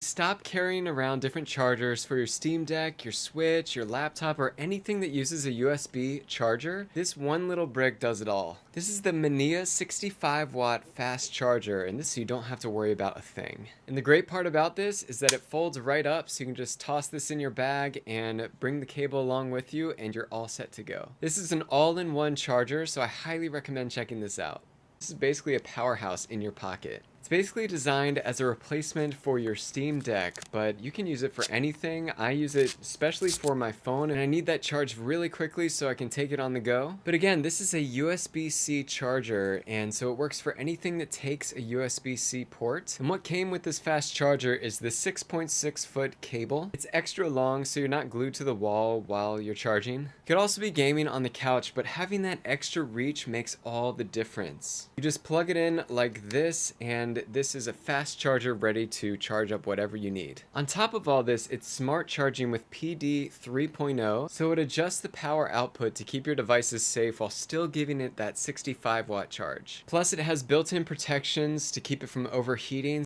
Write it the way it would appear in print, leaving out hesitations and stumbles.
Stop carrying around different chargers for your Steam Deck, your Switch, your laptop, or anything that uses a USB charger. This one little brick does it all. This is the MEENEA 65-watt fast charger, and this so you don't have to worry about a thing. And the great part about this is that it folds right up, so you can just toss this in your bag and bring the cable along with you, and you're all set to go. This is an all-in-one charger, so I highly recommend checking this out. This is basically a powerhouse in your pocket. It's basically designed as a replacement for your Steam Deck, but you can use it for anything. I use it especially for my phone, and I need that charged really quickly so I can take it on the go. But again, this is a USB-C charger, and so it works for anything that takes a USB-C port. And what came with this fast charger is the 6.6-foot cable. It's extra long, so you're not glued to the wall while you're charging. You could also be gaming on the couch, but having that extra reach makes all the difference. You just plug it in like this, and this is a fast charger ready to charge up whatever you need. On top of all this, it's smart charging with PD3.0, so it adjusts the power output to keep your devices safe while still giving it that 65-watt charge. Plus, it has built-in protections to keep it from overheating.